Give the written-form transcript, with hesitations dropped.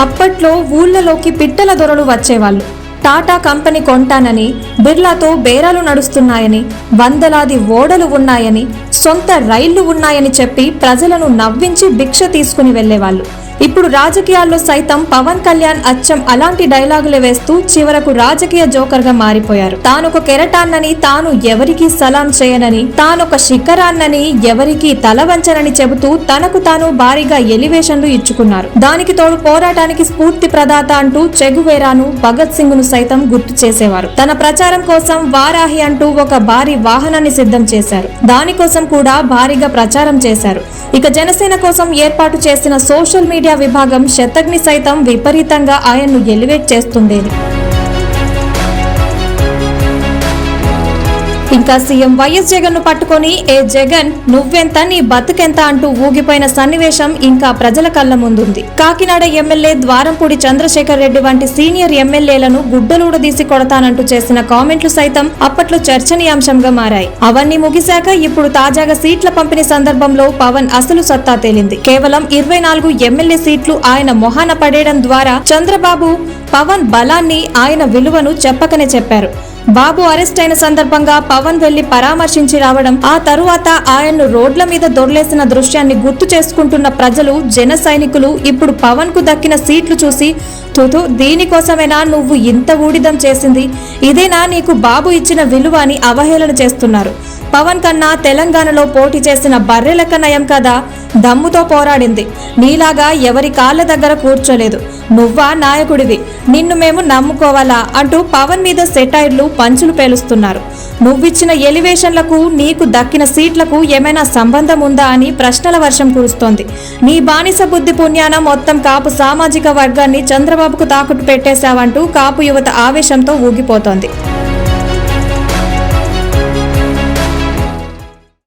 అప్పట్లో ఊళ్ళలోకి పిట్టల దొరలు వచ్చేవాళ్ళు. టాటా కంపెనీ కొంటానని, బిర్లాతో బేరాలు నడుస్తున్నాయని, వందలాది ఓడలు ఉన్నాయని, సొంత రైళ్లు ఉన్నాయని చెప్పి ప్రజలను నవ్వించి భిక్ష తీసుకుని వెళ్లేవాళ్ళు. ఇప్పుడు రాజకీయాల్లో సైతం పవన్ కళ్యాణ్ అచ్చం అలాంటి డైలాగులు వేస్తూ చివరకు రాజకీయ జోకర్ గా మారిపోయారు. తానొక కెరటాన్నని, తాను ఎవరికి సలాం చేయనని, తానొక శిఖరాన్నని, ఎవరికి తల వంచనని చెబుతూ తనకు తాను భారీగా ఎలివేషన్లు ఇచ్చుకున్నారు. దానికి తోడు పోరాటానికి స్ఫూర్తి ప్రదాత అంటూ చెగువేరాను, భగత్ సింగ్ ను సైతం గుర్తు చేసేవారు. తన ప్రచారం కోసం వారాహి అంటూ ఒక భారీ వాహనాన్ని సిద్ధం చేశారు. దానికోసం కూడా భారీగా ప్రచారం చేశారు. ఇక జనసేన కోసం ఏర్పాటు చేసిన సోషల్ మీడియా విభాగం శతగ్ని సైతం విపరీతంగా ఆయన్ను ఎలివేట్ చేస్తుండేది. ఇంకా సీఎం వైఎస్ జగన్ ను పట్టుకొని ఏ జగన్ నువ్వెంత నీ బతుకెంత అంటూ ఊగిపోయిన సన్నివేశం ఇంకా ప్రజల కళ్ళ ముందుంది. కాకినాడ ఎమ్మెల్యే ద్వారంపూడి చంద్రశేఖర్ రెడ్డి వంటి సీనియర్ ఎమ్మెల్యేలను గుడ్డలూడదీసి కొడతానంటూ చేసిన కామెంట్లు సైతం అప్పట్లో చర్చనీయాంశంగా మారాయి. అవన్నీ ముగిశాక ఇప్పుడు తాజాగా సీట్ల పంపిణీ సందర్భంలో పవన్ అసలు సత్తా తేలింది. కేవలం 24 ఎమ్మెల్యే సీట్లు ఆయన మొహాన పడేయడం ద్వారా చంద్రబాబు పవన్ బలాన్ని, ఆయన విలువను చెప్పకనే చెప్పారు. బాబు అరెస్ట్ అయిన సందర్భంగా పవన్ వెళ్లి పరామర్శించి రావడం, ఆ తరువాత ఆయన్ను రోడ్ల మీద దొర్లేసిన దృశ్యాన్ని గుర్తు చేసుకుంటున్న ప్రజలు, జన సైనికులు ఇప్పుడు పవన్ కు దక్కిన సీట్లు చూసి తుతు దీనికోసమేనా నువ్వు ఇంత ఊడిదం చేసింది, ఇదేనా నీకు బాబు ఇచ్చిన విలువ అని అవహేళన చేస్తున్నారు. పవన్ కన్నా తెలంగాణలో పోటీ చేసిన బర్రెలెక్క నయం కదా, దమ్ముతో పోరాడింది. నీలాగా ఎవరి కాళ్ళ దగ్గర కూర్చోలేదు. నువ్వా నాయకుడివి, నిన్ను మేము నమ్ముకోవాలా అంటూ పవన్ మీద సెటైర్లు, పంచులు పేలుస్తున్నారు. నువ్విచ్చిన ఎలివేషన్లకు, నీకు దక్కిన సీట్లకు ఏమైనా సంబంధం ఉందా అని ప్రశ్నల వర్షం కురుస్తోంది. నీ బానిస బుద్ధి పుణ్యాన మొత్తం కాపు సామాజిక వర్గాన్ని చంద్రబాబుకు తాకట్టు పెట్టేశావంటూ కాపు యువత ఆవేశంతో ఊగిపోతోంది.